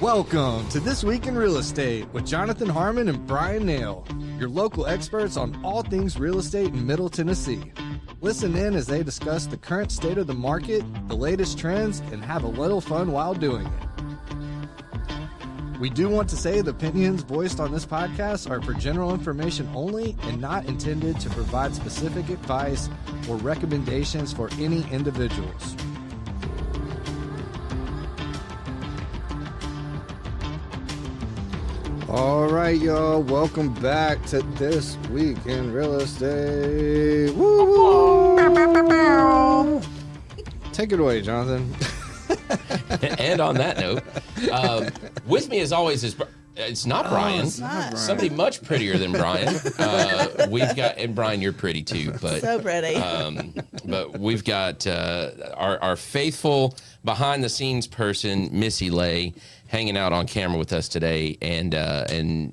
Welcome to This Week in Real Estate with Jonathan Harmon and Bryan Nale, your local experts on all things real estate in Middle Tennessee. Listen in as they discuss the current state of the market, the latest trends, and have a little fun while doing it. We do want to say the opinions voiced on this podcast are for general information only and not intended to provide specific advice or recommendations for any individuals. All right, y'all. Welcome back to This Week in Real Estate. Woo! Take it away, Jonathan. And on that note, with me as always is it's not Bryan. It's not. Somebody much prettier than Bryan. We've got, and Bryan, you're pretty too, but So pretty. but we've got our faithful behind the scenes person, Missy Lay, hanging out on camera with us today. And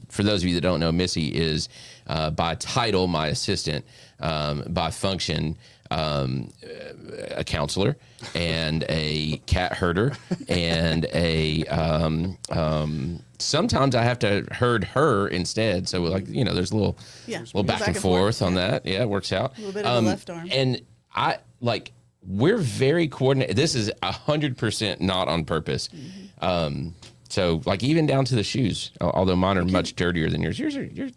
for those of you that don't know, Missy is by title my assistant, by function a counselor and a cat herder and a sometimes I have to herd her instead. So like, you know, there's a little back and forth on that. Yeah, it works out. A little bit of the left arm. And we're very coordinated. This is 100% not on purpose. Mm-hmm. So like even down to the shoes, although mine are much dirtier than yours.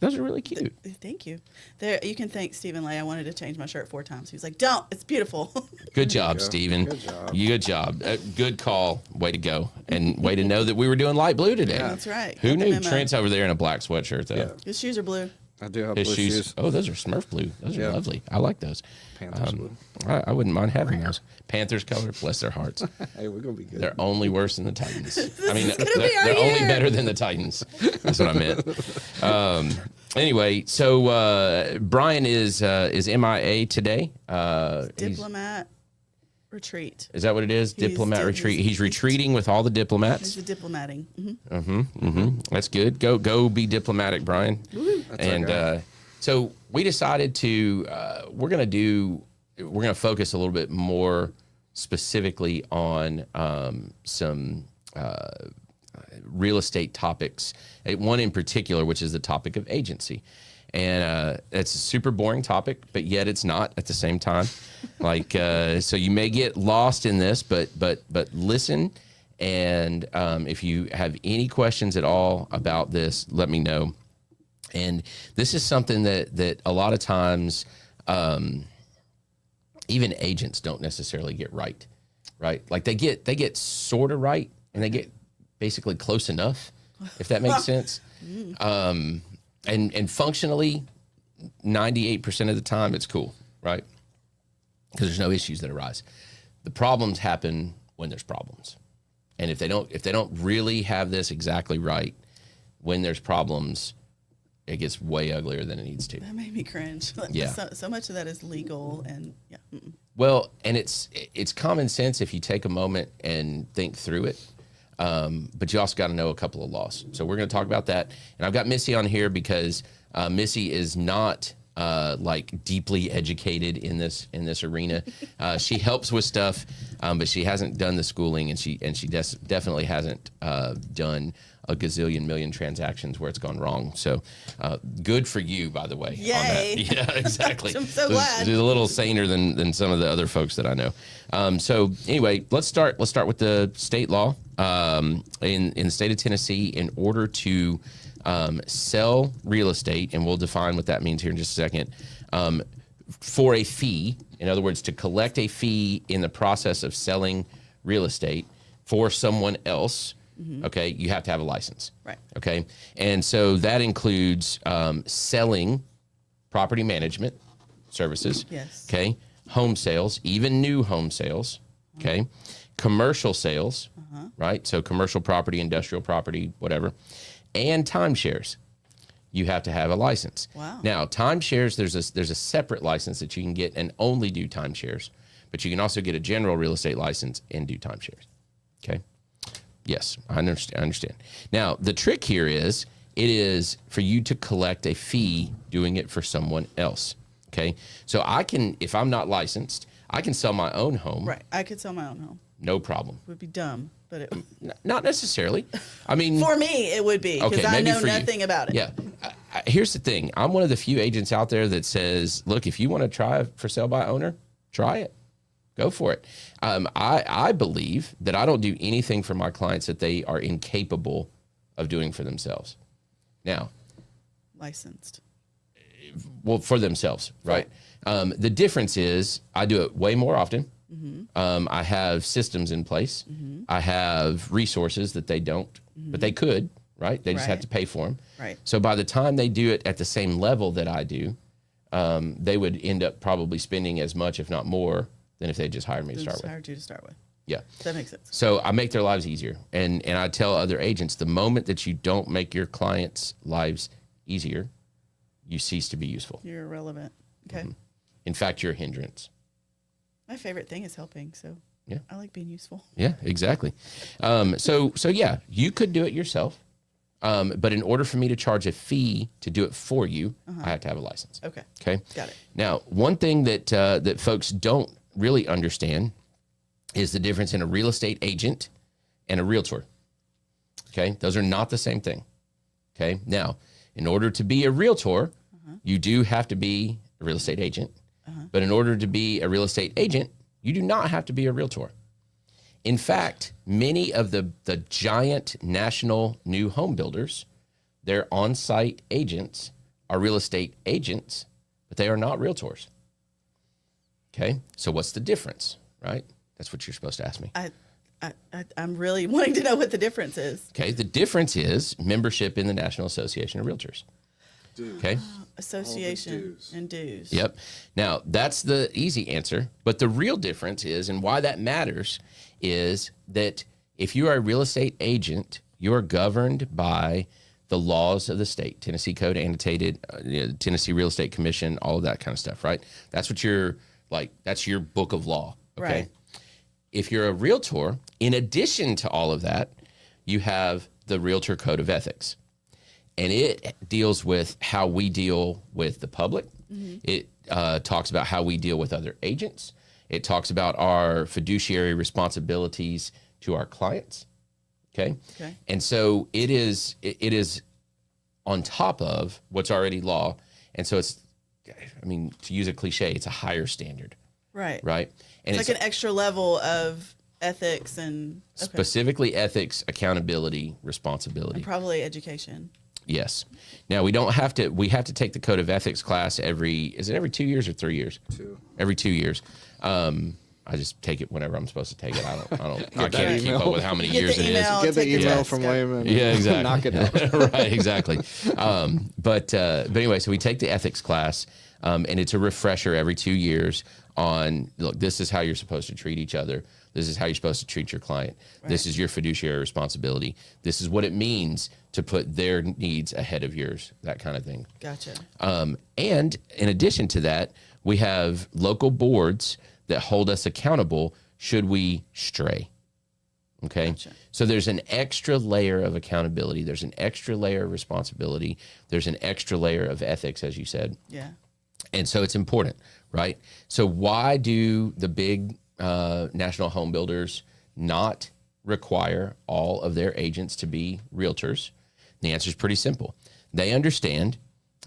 Those are really cute. Thank you. There, you can thank Stephen Lay. I wanted to change my shirt 4 times. He was like, "Don't, it's beautiful." Good job, Stephen. Good job. Good job. Good call. Way to go. And way to know that we were doing light blue today. Yeah. That's right. Who Got the knew memo. Trent's over there in a black sweatshirt though? Yeah. His shoes are blue. I do have His blue shoes. Oh, those are Smurf blue. Those are lovely. I like those. Panthers blue. I wouldn't mind having those. Panthers color, bless their hearts. Hey, we're going to be good. They're only worse than the Titans. I mean, is gonna be our they're only year. better than the Titans. That's what I meant. Anyway, so Bryan is MIA today. Diplomat retreat. Is that what it is? He's Diplomat retreat. He's retreating with all the diplomats. He's the diplomating. Mm-hmm. That's good. Go be diplomatic, Bryan. That's our And guy. so we decided to we're gonna focus a little bit more specifically on some real estate topics. One in particular, which is the topic of agency. And it's a super boring topic, but yet it's not at the same time. Like so, you may get lost in this, but listen. And if you have any questions at all about this, let me know. And this is something that a lot of times, even agents don't necessarily get right? Like they get sort of right, and they get basically close enough, if that makes sense. And functionally, 98% of the time, it's cool, right? Because there's no issues that arise. The problems happen when there's problems, and if they don't really have this exactly right, when there's problems, it gets way uglier than it needs to. That made me cringe. Yeah. So much of that is legal and yeah. Mm-mm. Well, and it's common sense if you take a moment and think through it. But you also got to know a couple of laws. So we're going to talk about that. And I've got Missy on here because Missy is not like deeply educated in this arena. She helps with stuff, but she hasn't done the schooling, and she definitely hasn't done a gazillion million transactions where it's gone wrong. So good for you, by the way. Yay. On that. Yeah, exactly. I'm so glad. She's a little saner than some of the other folks that I know. So anyway, let's start with the state law. In the state of Tennessee, in order to sell real estate, and we'll define what that means here in just a second, for a fee, in other words, to collect a fee in the process of selling real estate for someone else, okay, you have to have a license. Right. Okay. And so that includes selling property management services. Yes. Okay. Home sales, even new home sales. Okay. Commercial sales, right? So commercial property, industrial property, whatever. And timeshares. You have to have a license. Wow. Now, timeshares, there's a separate license that you can get and only do timeshares. But you can also get a general real estate license and do timeshares. Okay. Yes, I understand. Now, the trick here is it is for you to collect a fee doing it for someone else. Okay. So I can, if I'm not licensed, I can sell my own home. Right. I could sell my own home. No problem. Would be dumb, but it, Not necessarily. I mean, for me, it would be because Okay, I maybe know for you. nothing about it. yeah. Here's the thing. I'm one of the few agents out there that says, look, if you want to try for sale by owner, try it. Go for it. I believe that I don't do anything for my clients that they are incapable of doing for themselves. Now, Licensed. well, for themselves, right? The difference is I do it way more often. I have systems in place. I have resources that they don't, but they could, right? They just have Right. to pay for them. Right. So by the time they do it at the same level that I do, they would end up probably spending as much, if not more, than if they just hired me to start Just with. hired you to start with. Yeah. That makes sense. So I make their lives easier. And I tell other agents, the moment that you don't make your clients' lives easier, you cease to be useful. You're irrelevant. Okay. In fact, you're a hindrance. My favorite thing is helping, so Yeah. I like being useful. Yeah, exactly. So yeah, you could do it yourself. But in order for me to charge a fee to do it for you, I have to have a license. Okay. Okay. Got it. Now, one thing that that folks don't really understand is the difference in a real estate agent and a realtor. Okay. Those are not the same thing. Okay. Now, in order to be a realtor, you do have to be a real estate agent. But in order to be a real estate agent, you do not have to be a realtor. In fact, many of the giant national new home builders, their on-site agents are real estate agents, but they are not realtors. Okay, so what's the difference, right? That's what you're supposed to ask me. I'm really wanting to know what the difference is. Okay, the difference is membership in the National Association of Realtors. Dues. Okay. Association dues. and dues. Yep. Now, that's the easy answer. But the real difference is, and why that matters, is that if you are a real estate agent, you are governed by the laws of the state, Tennessee Code Annotated, Tennessee Real Estate Commission, all of that kind of stuff, right? That's what you're like, that's your book of law. Okay. Right. If you're a realtor, in addition to all of that, you have the Realtor Code of Ethics. And it deals with how we deal with the public. It talks about how we deal with other agents. It talks about our fiduciary responsibilities to our clients. Okay. Okay. And so it is on top of what's already law. And so it's, I mean, to use a cliche, it's a higher standard, Right. right? And It's like an extra level of ethics and specifically ethics, accountability, responsibility. probably education. Yes. Now we don't have to. We have to take the code of ethics class every 2 years or 3 years? 2. Every 2 years. I just take it whenever I'm supposed to take it. I can't keep email. up with how many Get years the it is. email. Get the take the email test, from go. Wayman. Yeah, exactly. Knock it out. Right, exactly. But anyway, so we take the ethics class, and it's a refresher every 2 years on, look, this is how you're supposed to treat each other. This is how you're supposed to treat your client. This is your fiduciary responsibility. This is what it means to put their needs ahead of yours, that kind of thing. Gotcha. And in addition to that, we have local boards that hold us accountable should we stray. Okay. Gotcha. So there's an extra layer of accountability. There's an extra layer of responsibility. There's an extra layer of ethics, as you said. Yeah. And so it's important, right? So why do the big national home builders not require all of their agents to be realtors? The answer is pretty simple. They understand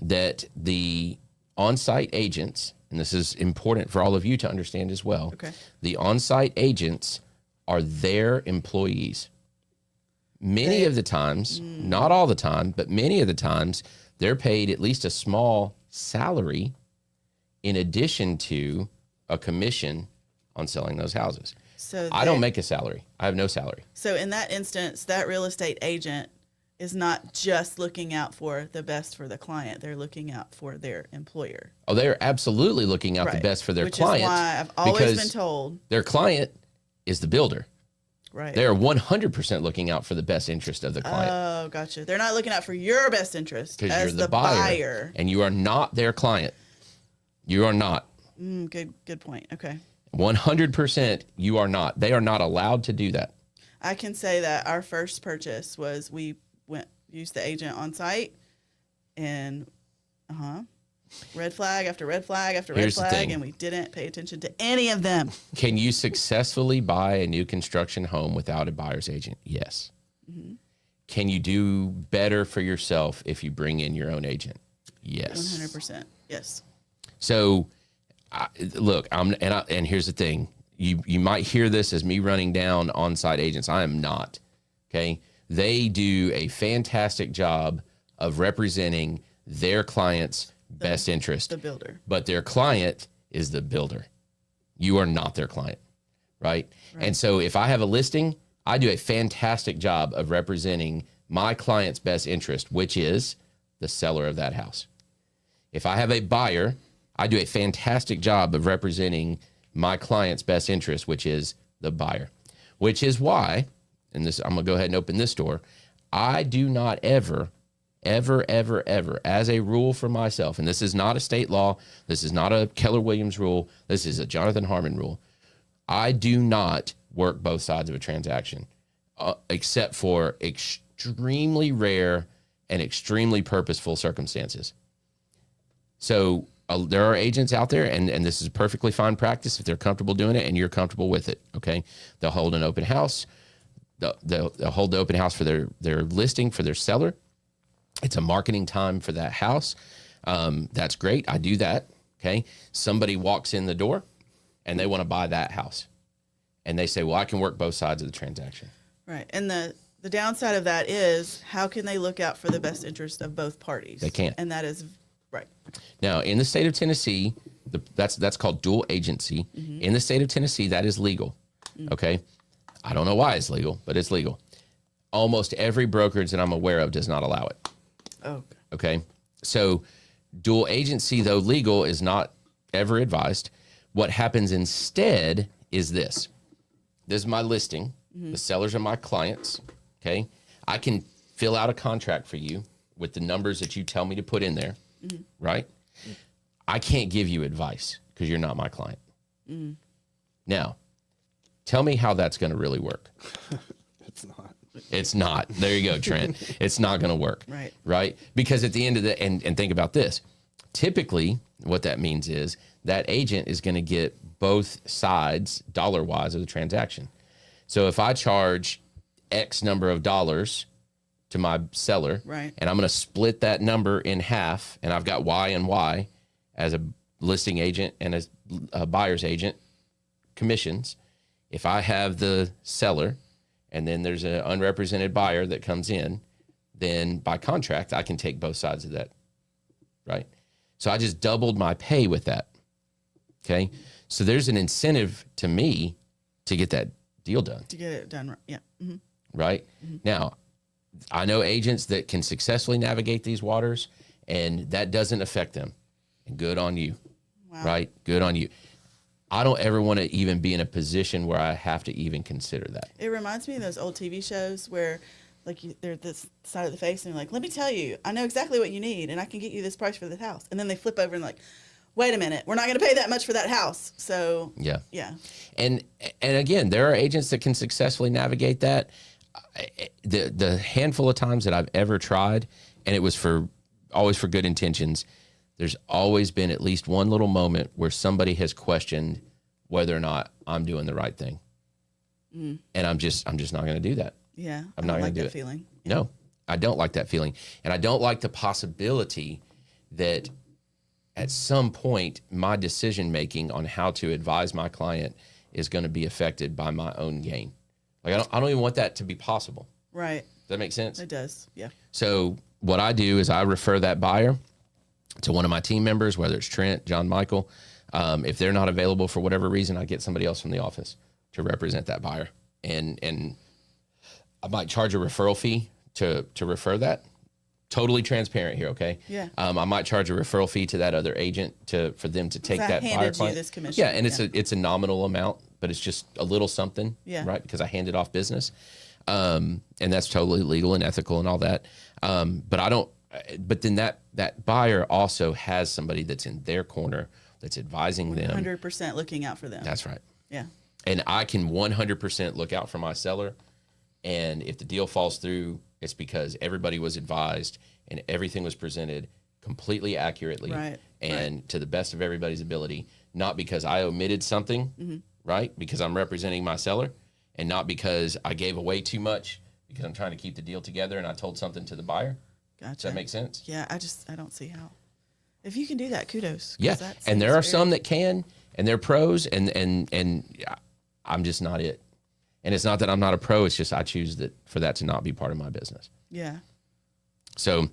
that the on-site agents, and this is important for all of you to understand as well, Okay. the on-site agents are their employees. Many of the times, not all the time, but many of the times, they're paid at least a small salary in addition to a commission on selling those houses. So I don't make a salary. I have no salary. So in that instance, that real estate agent is not just looking out for the best for the client. They're looking out for their employer. Oh, they're absolutely looking out the Right. best for their Which client. is why I've always because been told. their client is the builder. Right. They are 100% looking out for the best interest of the client. Oh, gotcha. They're not looking out for your best interest Because as you're the buyer, and you are not their client. You are not. Good point. Okay. 100% you are not. They are not allowed to do that. I can say that our first purchase was we used the agent on site, and Red flag after red flag after Here's the red flag, thing. and we didn't pay attention to any of them. Can you successfully buy a new construction home without a buyer's agent? Yes. Mm-hmm. Can you do better for yourself if you bring in your own agent? Yes. 100%. Yes. So, look, and here's the thing. You might hear this as me running down on-site agents. I am not. Okay. They do a fantastic job of representing their client's best interest. The builder. But their client is the builder. You are not their client, right? And so if I have a listing, I do a fantastic job of representing my client's best interest, which is the seller of that house. If I have a buyer, I do a fantastic job of representing my client's best interest, which is the buyer, which is why, and this, I'm going to go ahead and open this door. I do not ever, as a rule for myself, and this is not a state law, this is not a Keller Williams rule, this is a Jonathan Harmon rule. I do not work both sides of a transaction, except for extremely rare and extremely purposeful circumstances. So there are agents out there, and this is a perfectly fine practice if they're comfortable doing it and you're comfortable with it, okay? They'll hold an open house. They'll hold the open house for their listing, for their seller. It's a marketing time for that house. That's great. I do that, okay? Somebody walks in the door, and they want to buy that house. And they say, well, I can work both sides of the transaction. Right. And the downside of that is, how can they look out for the best interest of both parties? They can't. And that is right. Now, in the state of Tennessee, that's called dual agency. Mm-hmm. In the state of Tennessee, that is legal. Mm-hmm. Okay. I don't know why it's legal, but it's legal. Almost every brokerage that I'm aware of does not allow it. Oh. Okay. So dual agency, though legal, is not ever advised. What happens instead is this. This is my listing. Mm-hmm. The sellers are my clients. Okay. I can fill out a contract for you with the numbers that you tell me to put in there. Mm-hmm. Right. I can't give you advice because you're not my client. Mm-hmm. Now, tell me how that's going to really work. It's not. It's not. There you go, Trent. It's not going to work. Right. Right. Because at the end of the, and think about this. Typically, what that means is that agent is going to get both sides dollar-wise of the transaction. So if I charge X number of dollars to my seller, right, and I'm going to split that number in half, and I've got Y and Y as a listing agent and a buyer's agent commissions. If I have the seller and then there's an unrepresented buyer that comes in, then by contract, I can take both sides of that, right? So I just doubled my pay with that, okay? So there's an incentive to me to get that deal done. To get it done, yeah. Mm-hmm. Right? Mm-hmm. Now, I know agents that can successfully navigate these waters, and that doesn't affect them. And good on you, wow. Right? Good on you. I don't ever want to even be in a position where I have to even consider that. It reminds me of those old TV shows where, like, they're this side of the face, and you're like, let me tell you, I know exactly what you need, and I can get you this price for this house. And then they flip over and like, wait a minute, we're not going to pay that much for that house. So, yeah. And again, there are agents that can successfully navigate that. The handful of times that I've ever tried, and it was always for good intentions, there's always been at least one little moment where somebody has questioned whether or not I'm doing the right thing. Mm. And I'm just not going to do that. Yeah. I'm not going to do it. Feeling. No, I don't like that feeling. And I don't like the possibility that at some point my decision-making on how to advise my client is going to be affected by my own gain. Like, I don't even want that to be possible. Right. Does that make sense? It does. Yeah. So what I do is I refer that buyer to one of my team members, whether it's Trent, John, Michael. If they're not available for whatever reason, I get somebody else from the office to represent that buyer. And I might charge a referral fee to refer that. Totally transparent here, okay? Yeah. I might charge a referral fee to that other agent for them to take that buyer handed client. You this commission. Yeah, and it's a nominal amount, but it's just a little something, right? Because I handed off business, and that's totally legal and ethical and all that. But I don't. But then that buyer also has somebody that's in their corner that's advising them. 100% looking out for them. That's right. Yeah. And I can 100% look out for my seller. And if the deal falls through, it's because everybody was advised and everything was presented completely accurately. Right. and to the best of everybody's ability, not because I omitted something, right? Because I'm representing my seller, and not because I gave away too much because I'm trying to keep the deal together and I told something to the buyer. Gotcha. Does that make sense? Yeah, I don't see how. If you can do that, kudos. Yeah, and there are some that can, and they're pros, and I'm just not it. And it's not that I'm not a pro, it's just I choose for that to not be part of my business. Yeah. So,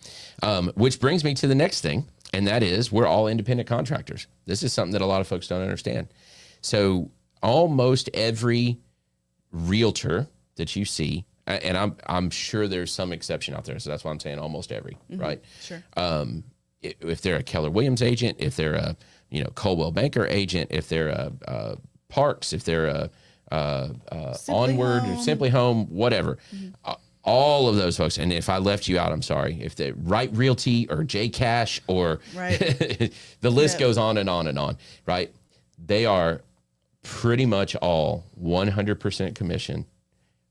which brings me to the next thing, and that is we're all independent contractors. This is something that a lot of folks don't understand. So almost every realtor that you see, and I'm sure there's some exception out there, so that's why I'm saying almost every, right? Sure. If they're a Keller Williams agent, if they're a Coldwell Banker agent, if they're a Parks, if they're a Onward, or Simply Home, whatever. All of those folks, and if I left you out, I'm sorry. If they Right Realty or J Cash or the list goes on and on and on, right? They are pretty much all 100% commission,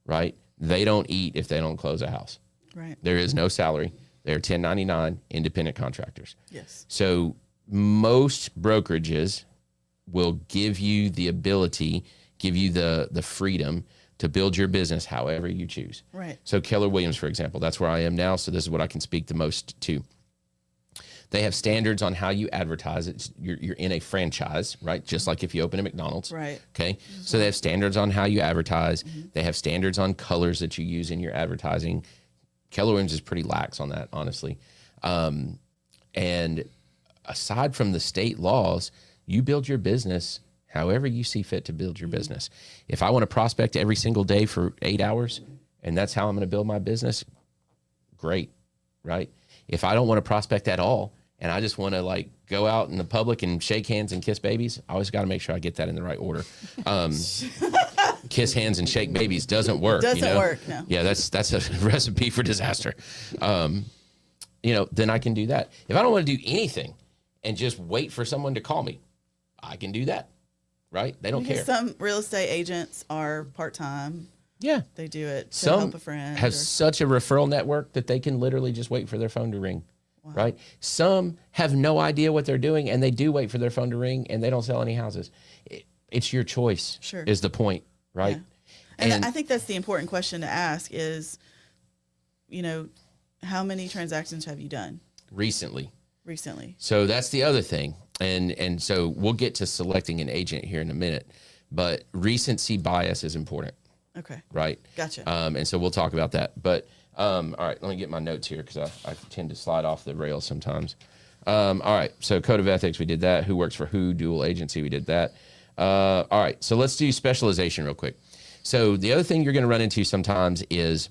right? They don't eat if they don't close a house. Right. There is no salary. They're 1099 independent contractors. Yes. So most brokerages will give you the ability, give you the freedom to build your business however you choose. Right. So Keller Williams, for example, that's where I am now. So this is what I can speak the most to. They have standards on how you advertise. You're in a franchise, right? Just like if you open a McDonald's. Right. Okay. So they have standards on how you advertise. They have standards on colors that you use in your advertising. Keller Williams is pretty lax on that, honestly. And aside from the state laws, you build your business however you see fit to build your business. If I want to prospect every single day for 8 hours and that's how I'm going to build my business, great, right? If I don't want to prospect at all and I just want to like go out in the public and shake hands and kiss babies, I always got to make sure I get that in the right order. Kiss hands and shake babies doesn't work. Doesn't work, no. Yeah, that's a recipe for disaster. Then I can do that. If I don't want to do anything and just wait for someone to call me, I can do that, right? They don't care. Some real estate agents are part-time. Yeah. They do it to Some help a friend. have such a referral network that they can literally just wait for their phone to ring, right? Some have no idea what they're doing, and they do wait for their phone to ring, and they don't sell any houses. It's your choice, is the point, right? Yeah. And I think that's the important question to ask is, how many transactions have you done? Recently. So that's the other thing. And so we'll get to selecting an agent here in a minute, but recency bias is important. Okay. Right. Gotcha. And so we'll talk about that. But all right, let me get my notes here because I tend to slide off the rails sometimes. All right. So code of ethics, we did that. Who works for who? Dual agency, we did that. All right. So let's do specialization real quick. So the other thing you're going to run into sometimes is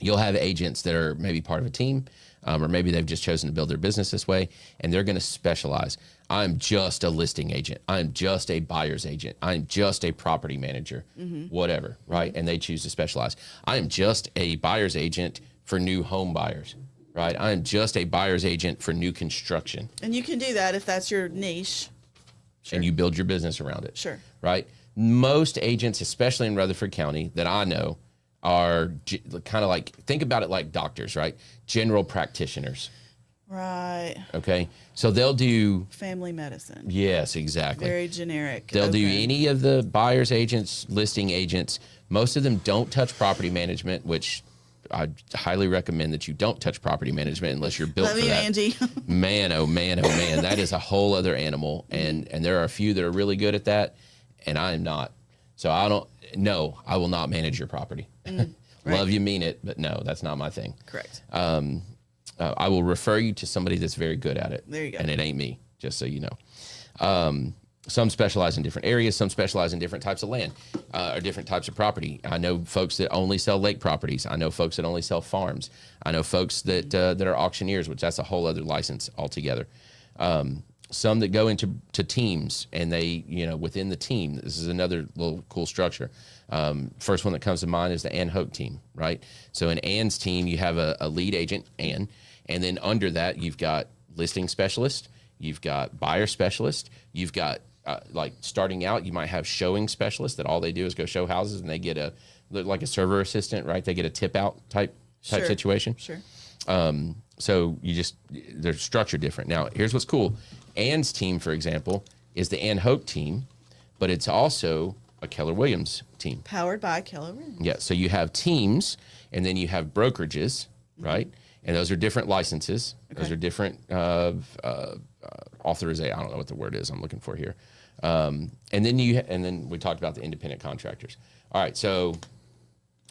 you'll have agents that are maybe part of a team, or maybe they've just chosen to build their business this way, and they're going to specialize. I'm just a listing agent. I'm just a buyer's agent. I'm just a property manager, whatever, right? And they choose to specialize. I am just a buyer's agent for new home buyers, right? I am just a buyer's agent for new construction. And you can do that if that's your niche. Sure. And you build your business around it. Sure. Right? Most agents, especially in Rutherford County that I know, are kind of like, think about it like doctors, right? General practitioners. Right. Okay. So they'll do family medicine. Yes, exactly. Very generic. They'll do any of the buyer's agents, listing agents. Most of them don't touch property management, which I highly recommend that you don't touch property management unless you're built for that. Angie. Man, oh man, oh man. That is a whole other animal. And there are a few that are really good at that, and I am not. So I will not manage your property. Right. Love you, mean it, but no, that's not my thing. Correct. I will refer you to somebody that's very good at it. There you go. And it ain't me, just so you know. Some specialize in different areas. Some specialize in different types of land or different types of property. I know folks that only sell lake properties. I know folks that only sell farms. I know folks that are auctioneers, which that's a whole other license altogether. Some that go into teams, and they, within the team, this is another little cool structure. First one that comes to mind is the Ann Hoke team, right? So in Ann's team, you have a lead agent, Ann, and then under that, you've got listing specialist, you've got buyer specialist, you've got starting out, you might have showing specialists that all they do is go show houses, and they get like a server assistant, right? They get a tip out type situation. Sure. So they're structured different. Now, here's what's cool. Ann's team, for example, is the Ann Hope team, but it's also a Keller Williams team. Powered by Keller Williams. Yeah, so you have teams, and then you have brokerages, right? And those are different licenses. Okay. Those are different authorization. I don't know what the word is I'm looking for here. And then we talked about the independent contractors. All right, so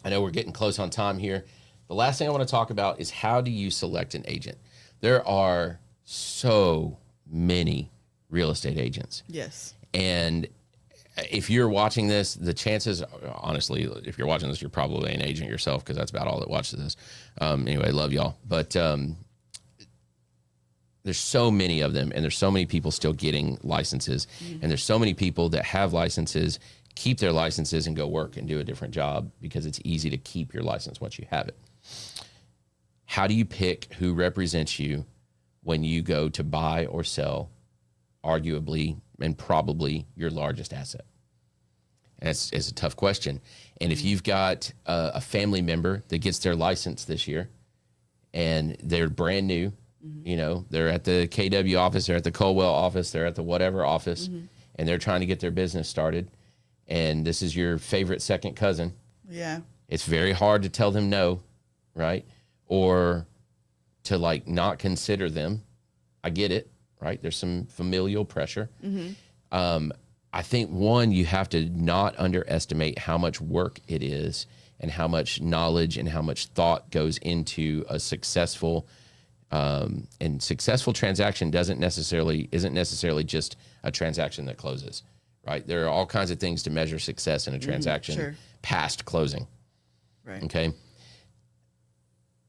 I know we're getting close on time here. The last thing I want to talk about is how do you select an agent? There are so many real estate agents. Yes. And if you're watching this, the chances, honestly, if you're watching this, you're probably an agent yourself because that's about all that watches this. Anyway, love y'all. But there's so many of them, and there's so many people still getting licenses. And there's so many people that have licenses, keep their licenses and go work and do a different job because it's easy to keep your license once you have it. How do you pick who represents you when you go to buy or sell arguably and probably your largest asset? And it's a tough question. And if you've got a family member that gets their license this year and they're brand new, you know, they're at the KW office, they're at the Colwell office, they're at the whatever office, and they're trying to get their business started, and this is your favorite second cousin. Yeah. It's very hard to tell them no, right? Or to like not consider them. I get it, right? There's some familial pressure. I think one, you have to not underestimate how much work it is and how much knowledge and how much thought goes into a successful transaction isn't necessarily just a transaction that closes, right? There are all kinds of things to measure success in a transaction past closing. Right. Okay.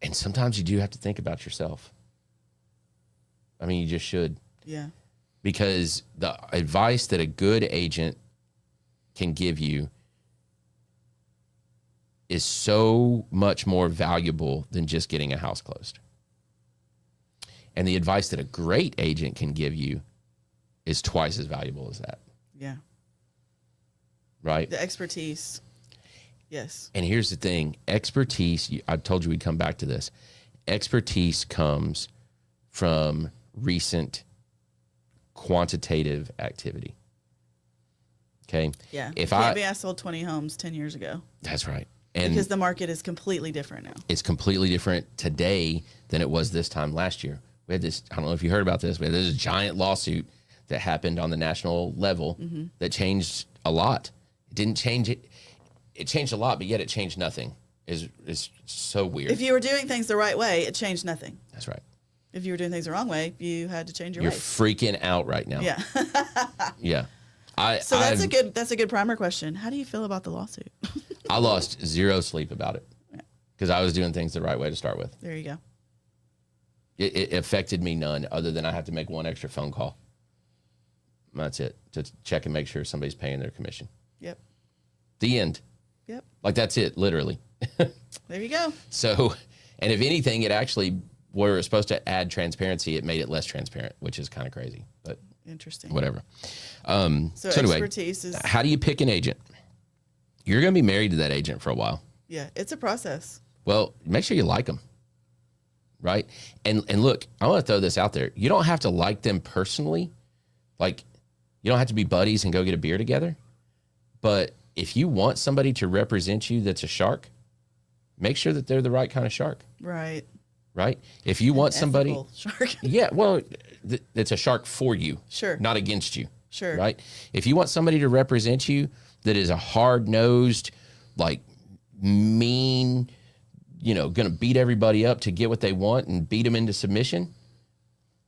And sometimes you do have to think about yourself. I mean, you just should. Yeah. Because the advice that a good agent can give you is so much more valuable than just getting a house closed. And the advice that a great agent can give you is twice as valuable as that. Yeah. Right? The expertise. Yes. And here's the thing. Expertise, I told you we'd come back to this. Expertise comes from recent quantitative activity. Okay? Yeah. I sold 20 homes 10 years ago. That's right. And because the market is completely different now. It's completely different today than it was this time last year. We had this, I don't know if you heard about this, but there's a giant lawsuit that happened on the national level that changed a lot. It didn't change it. It changed a lot, but yet it changed nothing. Is so weird. If you were doing things the right way, it changed nothing. That's right. If you were doing things the wrong way, you had to change your You're ways. freaking out right now. Yeah. Yeah. That's a good primer question. How do you feel about the lawsuit? I lost zero sleep about it because I was doing things the right way to start with. There you go. It affected me none other than I have to make one extra phone call. That's it, to check and make sure somebody's paying their commission. Yep. The end. Yep. Like that's it, literally. There you go. So, and if anything, it actually, where it's supposed to add transparency, it made it less transparent, which is kind of crazy, but interesting. Whatever. So anyway, expertise is. How do you pick an agent? You're going to be married to that agent for a while. Yeah, it's a process. Well, make sure you like them, right? And look, I want to throw this out there. You don't have to like them personally. Like, you don't have to be buddies and go get a beer together. But if you want somebody to represent you that's a shark, make sure that they're the right kind of shark. Right. Right? If you want somebody... shark. Yeah, well, it's a shark for you. Sure. Not against you. Sure. Right? If you want somebody to represent you that is a hard-nosed, like, mean, going to beat everybody up to get what they want and beat them into submission,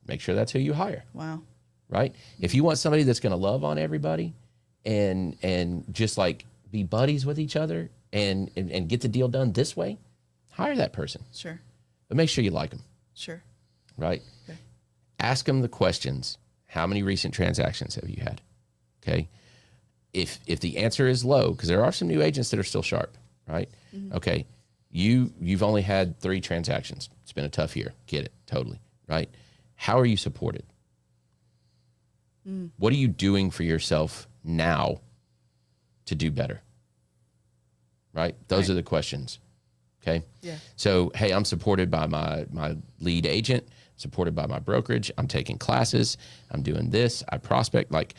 make sure that's who you hire. Wow. Right? If you want somebody that's going to love on everybody and just, like, be buddies with each other and get the deal done this way, hire that person. Sure. But make sure you like them. Sure. Right? Okay. Ask them the questions. How many recent transactions have you had? Okay. If the answer is low, because there are some new agents that are still sharp, right? Mm-hmm. Okay. You've only had 3 transactions. It's been a tough year. Get it. Totally. Right? How are you supported? What are you doing for yourself now to do better? Right? Those are the questions. Okay. Yeah. So, hey, I'm supported by my lead agent, supported by my brokerage. I'm taking classes. I'm doing this. I prospect. Like,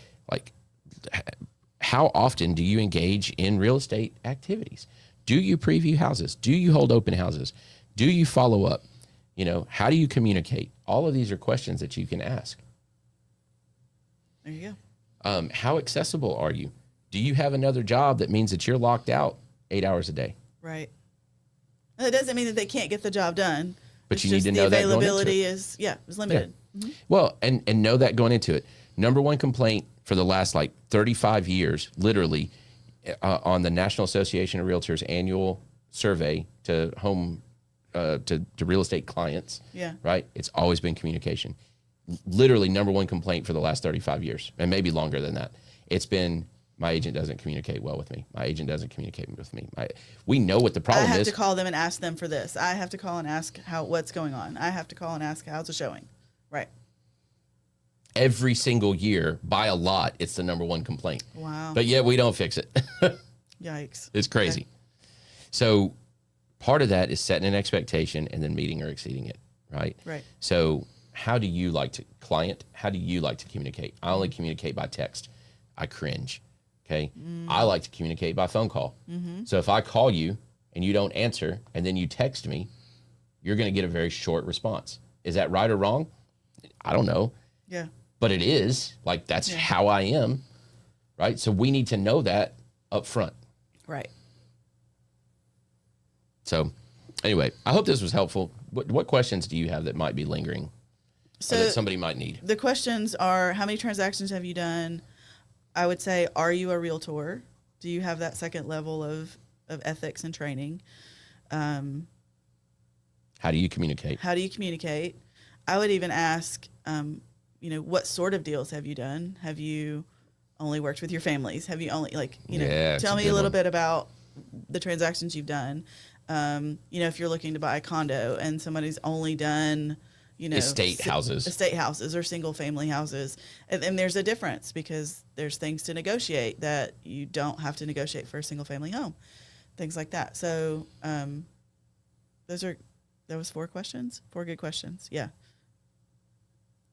how often do you engage in real estate activities? Do you preview houses? Do you hold open houses? Do you follow up? You know, how do you communicate? All of these are questions that you can ask. There you go. How accessible are you? Do you have another job that means that you're locked out 8 hours a day? Right. That doesn't mean that they can't get the job done. But it's you need just to know the that going into availability it. is limited. Yeah. Mm-hmm. Well, and know that going into it. Number one complaint for the last 35 years, literally, on the National Association of Realtors annual survey to home to real estate clients. Yeah. Right. It's always been communication. Literally, number one complaint for the last 35 years, and maybe longer than that. It's been, my agent doesn't communicate well with me. My agent doesn't communicate with me. We know what the problem is. I have to call them and ask them for this. I have to call and ask what's going on. I have to call and ask how's it showing. Right. Every single year, by a lot, it's the number one complaint. Wow. But yet we don't fix it. Yikes. It's crazy. Okay. So part of that is setting an expectation and then meeting or exceeding it, right? Right. So how do you like to communicate? I only communicate by text. I cringe. Okay. I like to communicate by phone call. Mm-hmm. So if I call you and you don't answer and then you text me, you're going to get a very short response. Is that right or wrong? I don't know. Yeah. But it is. That's how I am. Right. So we need to know that up front. Right. So anyway, I hope this was helpful. What questions do you have that might be lingering? So that somebody might need? The questions are, how many transactions have you done? I would say, are you a realtor? Do you have that second level of ethics and training? How do you communicate? I would even ask, what sort of deals have you done? Have you only worked with your families? Have you only, tell me a little bit about the transactions you've done. If you're looking to buy a condo and somebody's only done, estate houses or single family houses. And there's a difference because there's things to negotiate that you don't have to negotiate for a single family home, things like that. So, that was 4 questions, 4 good questions. Yeah.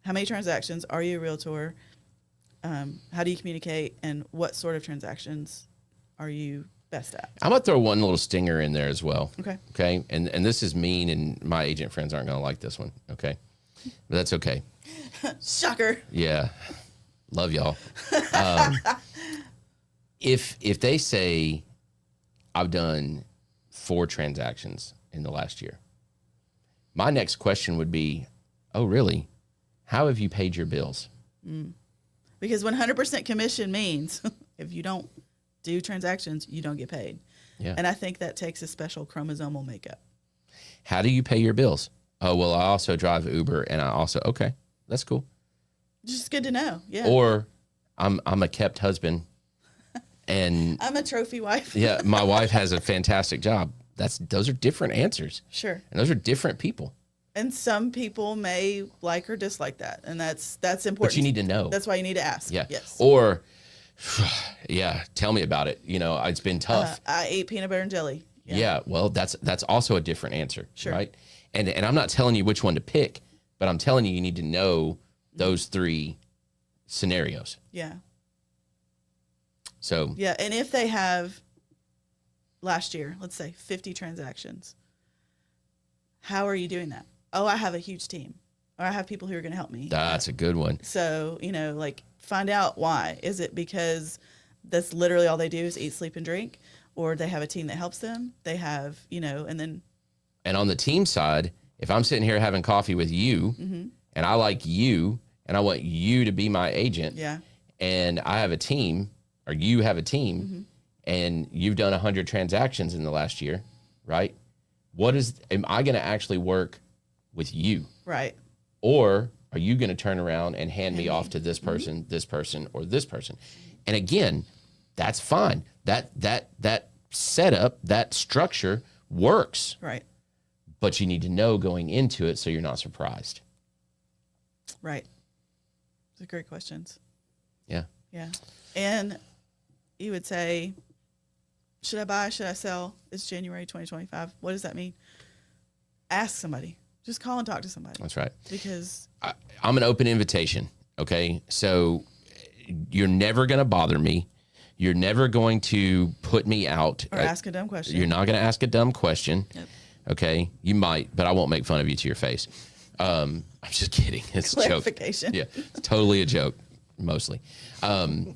How many transactions? Are you a realtor? How do you communicate? And what sort of transactions are you best at? I'm going to throw one little stinger in there as well. Okay. Okay. And this is mean, and my agent friends aren't going to like this one. Okay. But that's okay. Shocker. Yeah. Love y'all. If they say, I've done 4 transactions in the last year, my next question would be, oh, really? How have you paid your bills? Because 100% commission means if you don't do transactions, you don't get paid. Yeah. And I think that takes a special chromosomal makeup. How do you pay your bills? Oh, well, I also drive Uber, and I also, okay, that's cool. Just good to know. Yeah. Or I'm a kept husband, and I'm a trophy wife. Yeah, my wife has a fantastic job. Those are different answers. Sure. And those are different people. And some people may like or dislike that, and that's important. But you need to know. That's why you need to ask. Yeah. Yes. Or, yeah, tell me about it. It's been tough. I ate peanut butter and jelly. Yeah. Well, that's also a different answer. Sure. Right. And I'm not telling you which one to pick, but I'm telling you need to know those 3 scenarios. Yeah. So. Yeah, and if they have last year, let's say 50 transactions, how are you doing that? Oh, I have a huge team, or I have people who are going to help me. That's a good one. So, find out why. Is it because that's literally all they do is eat, sleep, and drink? Or they have a team that helps them? They have, and then. And on the team side, if I'm sitting here having coffee with you, and I like you, and I want you to be my agent, and I have a team, or you have a team, and you've done 100 transactions in the last year, right? Am I going to actually work with you? Right. Or are you going to turn around and hand me off to this person, or this person? And again, that's fine. That setup, that structure works. Right. But you need to know going into it so you're not surprised. Right. Those are great questions. Yeah. Yeah. And you would say, should I buy? Should I sell? It's January 2025. What does that mean? Ask somebody. Just call and talk to somebody. That's right. Because I'm an open invitation. Okay. So you're never going to bother me. You're never going to put me out. Or ask a dumb question. You're not going to ask a dumb question. Yep. Okay. You might, but I won't make fun of you to your face. I'm just kidding. It's a joke. Clarification. Yeah. It's totally a joke, mostly. I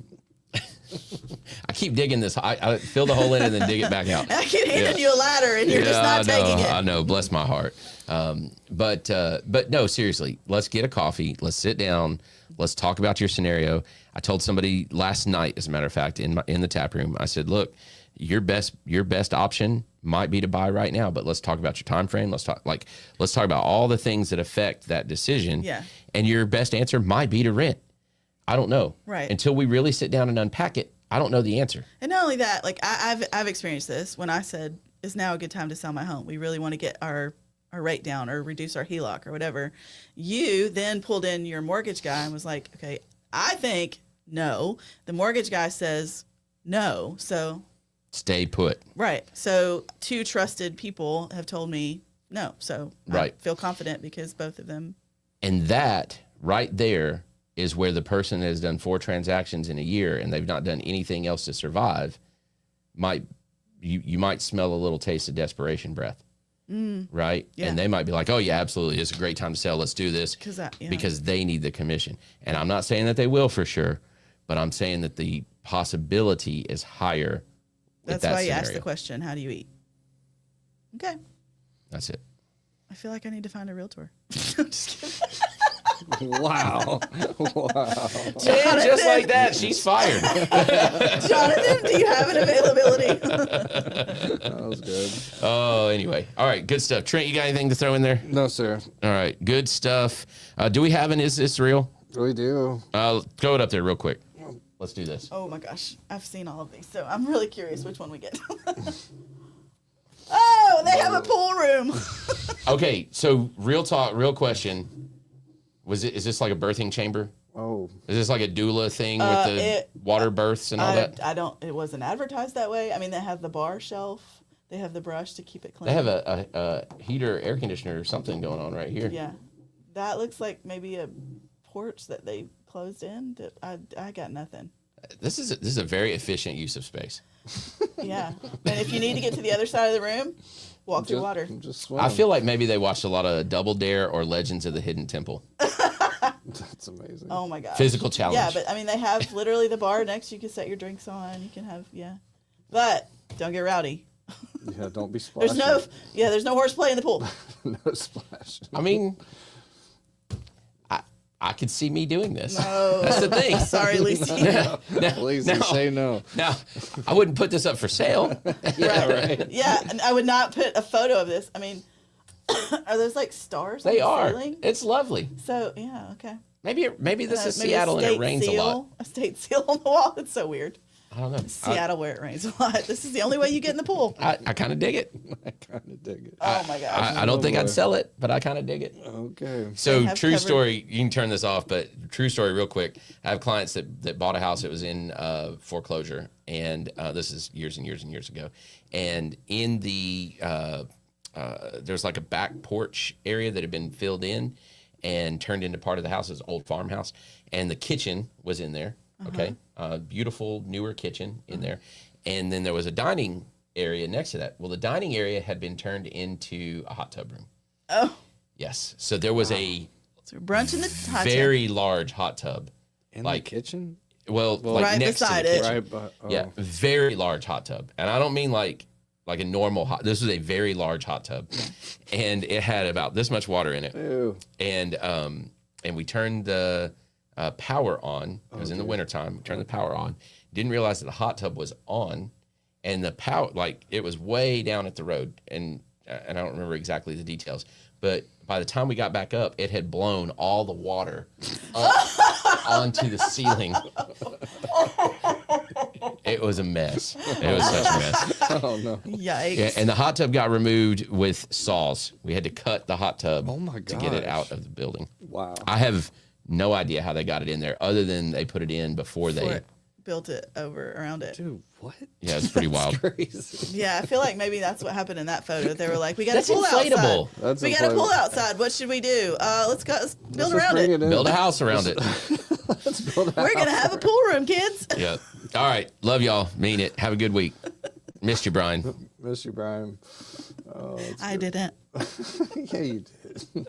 keep digging this. I fill the hole in and then dig it back out. I keep handing you a ladder and you're just not taking it. I know. Bless my heart. But no, seriously, let's get a coffee. Let's sit down. Let's talk about your scenario. I told somebody last night, as a matter of fact, in the tap room, I said, look, your best option might be to buy right now, but let's talk about your time frame. Let's talk about all the things that affect that decision. Yeah. And your best answer might be to rent. I don't know. Right. Until we really sit down and unpack it, I don't know the answer. And not only that, like I've experienced this when I said, is now a good time to sell my home? We really want to get our rate down or reduce our HELOC or whatever. You then pulled in your mortgage guy and was like, okay, I think no. The mortgage guy says no. So stay put. Right. So 2 trusted people have told me no. So right. I feel confident because both of them. And that right there is where the person that has done 4 transactions in a year and they've not done anything else to survive you might smell a little taste of desperation breath. Right? Yeah. And they might be like, oh yeah, absolutely. It's a great time to sell. Let's do this because they need the commission. And I'm not saying that they will for sure, but I'm saying that the possibility is higher. That's why you asked the question, how do you eat? Okay. That's it. I feel like I need to find a realtor. I'm just kidding. Wow. And just like that, she's fired. Jonathan, do you have an availability? That was good. Oh, anyway. All right, good stuff. Trent, you got anything to throw in there? No, sir. All right, good stuff. Do we have an Is This Real? We do. Throw it up there real quick. Let's do this. Oh my gosh, I've seen all of these, so I'm really curious which one we get. Oh, they have a pool room. Okay, so real talk, real question. Is this like a birthing chamber? Oh. Is this like a doula thing with the water births and all that? It wasn't advertised that way. I mean, they have the bar shelf. They have the brush to keep it clean. They have a heater, air conditioner or something going on right here. Yeah. That looks like maybe a porch that they closed in. I got nothing. This is a very efficient use of space. Yeah. And if you need to get to the other side of the room, walk through water. I feel like maybe they watched a lot of Double Dare or Legends of the Hidden Temple. That's amazing. Oh my gosh. Physical challenge. Yeah, but I mean, they have literally the bar next. You can set your drinks on. You can have, but don't get rowdy. Yeah, don't be splashing. There's no horseplay in the pool. No splash. I mean, I could see me doing this. No. That's the thing. Sorry, Lisa. Please say no. Now, I wouldn't put this up for sale. Yeah, right. Yeah, and I would not put a photo of this. I mean, are those like stars? They on the are. Ceiling? It's lovely. So yeah, okay. Maybe this is Maybe Seattle and it rains a lot. A state seal on the wall. It's so weird. I don't know. Seattle where it rains a lot. This is the only way you get in the pool. I kind of dig it. I kind of dig it. Oh my gosh. I don't think I'd sell it, but I kind of dig it. Okay. So true story, you can turn this off, but true story real quick. I have clients that bought a house that was in foreclosure, and this is years and years and years ago. And in the, there's like a back porch area that had been filled in and turned into part of the house, this old farmhouse. And the kitchen was in there, okay? Beautiful, newer kitchen in there. And then there was a dining area next to that. Well, the dining area had been turned into a hot tub room. Oh. Yes. So there was a So brunch in the hot very large hot tub. In like the kitchen? Well, like right next to the beside it. kitchen. Right, but Yeah, very large hot tub. And I don't mean like a normal hot. This was a very large hot tub. And it had about this much water in it. Ew. And we turned the power on. It was in the wintertime. We turned the power on. Didn't realize that the hot tub was on, and the power, like, it was way down at the road. And I don't remember exactly the details, but by the time we got back up, it had blown all the water up onto the ceiling. It was a mess. It was such a mess. Oh, no. Yikes. Yeah, and the hot tub got removed with saws. We had to cut the hot tub to get it gosh. out of the building. Wow. I have no idea how they got it in there, other than they put it in before they built it over around it. Dude, what? Yeah, it's pretty wild. Crazy. Yeah, I feel like maybe that's what happened in that photo. They were like, we got That's a pool inflatable. outside. We got a pool outside. What should we do? Let's build around it. Build a house around it. We're going to have a pool room, kids. Yeah. All right. Love y'all. Mean it. Have a good week. Missed you, Bryan. Miss you, Bryan. Oh, I didn't. Yeah, you did.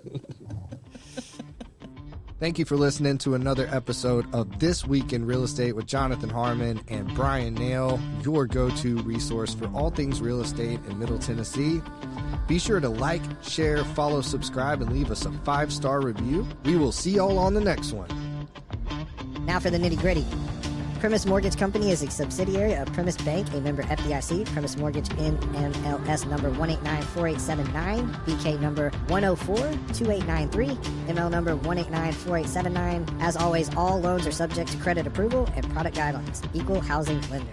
Thank you for listening to another episode of This Week in Real Estate with Jonathan Harmon and Bryan Nale, your go-to resource for all things real estate in Middle Tennessee. Be sure to like, share, follow, subscribe, and leave us a 5-star review. We will see y'all on the next one. Now for the nitty-gritty. Primis Mortgage Company is a subsidiary of Primis Bank, a member FDIC. Primis Mortgage NMLS number 1894879, BK number 1042893, ML number 1894879. As always, all loans are subject to credit approval and product guidelines. Equal housing lender.